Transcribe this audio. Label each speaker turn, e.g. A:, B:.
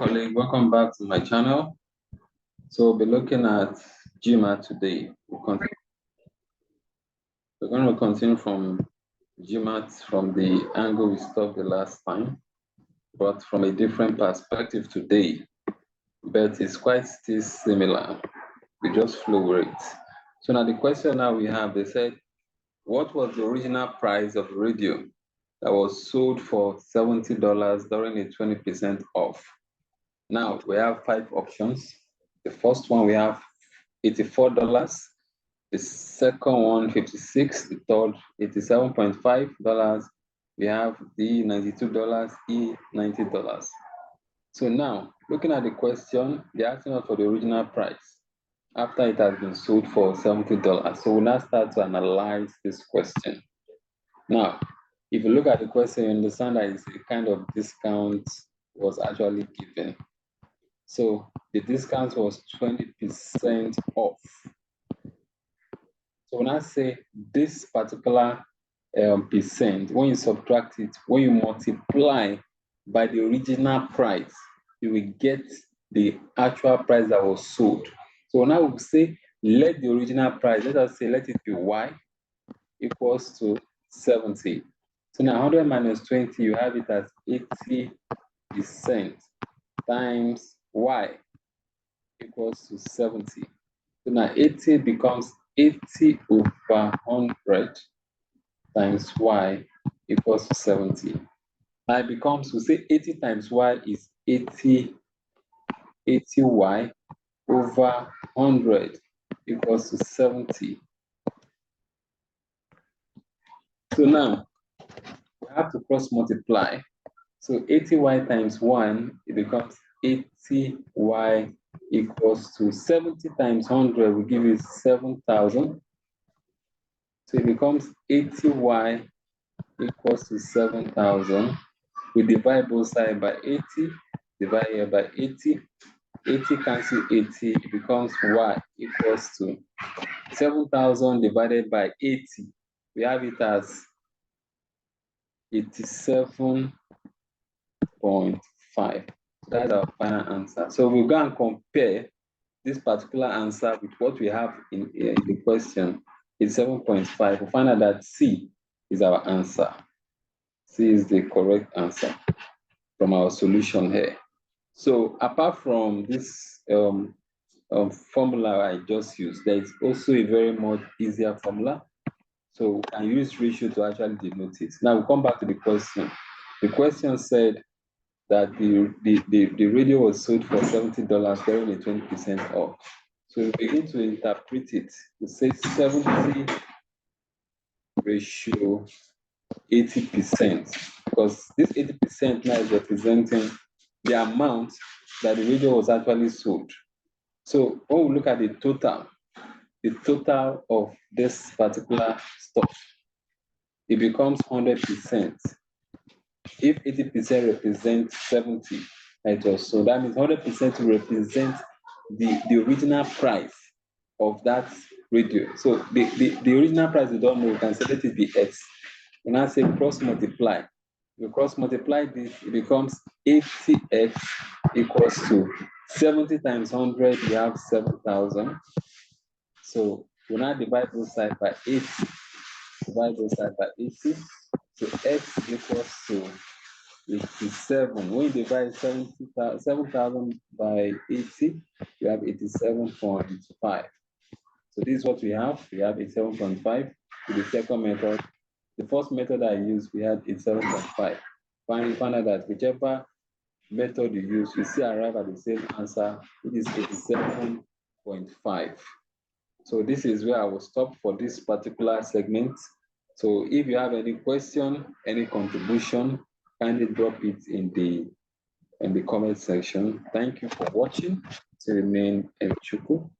A: colleague, welcome back to my channel. So we'll be looking at Gmat today. We're going to continue from Gmat from the angle we stopped the last time, but from a different perspective today. But it's quite still similar. We just flow with it. So now the question now we have, they said, what was the original price of radio that was sold for $70 during a 20% off? Now we have 5 options. The first one we have $84, the second one 56, the third $87.5. We have D $92, E $90. So now looking at the question, they're asking us for the original price after it has been sold for $70. So we'll now start to analyze this question. Now, if you look at the question, you understand that it's a kind of discount was actually given. So the discount was 20% off. So when I say this particular percent, when you subtract it, when you multiply by the original price, you will get the actual price that was sold. So now we say, let the original price, let us say, let it be Y equals to 70. So now 100 minus 20, you have it as 80% times Y equals to 70. So now 80 becomes 80 over 100 times Y equals to 70. Now it becomes, we say 80 times Y is 80Y over 100 equals to 70. So now we have to cross multiply. So 80Y times 1, it becomes 80Y equals to 70 times 100 will give you 7,000. So it becomes 80Y equals to 7,000. We divide both sides by 80, divide here by 80. 80 cancel 80, it becomes Y equals to 7,000 divided by 80. We have it as 87.5. That's our final answer. So we'll go and compare this particular answer with what we have in the question. It's 7.5. We'll find out that C is our answer. C is the correct answer from our solution here. So apart from this formula I just used, there is also a very much easier formula. So we can use ratio to actually denote it. Now we'll come back to the question. The question said that the radio was sold for $70 during a 20% off. So we begin to interpret it. We say 70 ratio 80%, because this 80% now is representing the amount that the radio was actually sold. So when we look at the total of this particular stuff, it becomes 100%. If 80% represents 70, right? So that means 100% to represent the original price of that radio. So the original price we don't know, we can say let it be X. When I say cross multiply, you cross multiply this, it becomes 80X equals to 70 times 100, we have 7,000. So when I divide both sides by 80, divide both sides by 80, so X equals to 87. When you divide 7,000 by 80, you have 87.5. So this is what we have. We have 87.5. With the second method, the first method I used, we had 87.5. Finally, find out that whichever method you use, you still arrive at the same answer, which is 87.5. So this is where I will stop for this particular segment. So if you have any question, any contribution, kindly drop it in the comment section. Thank you for watching. To remain Chuku.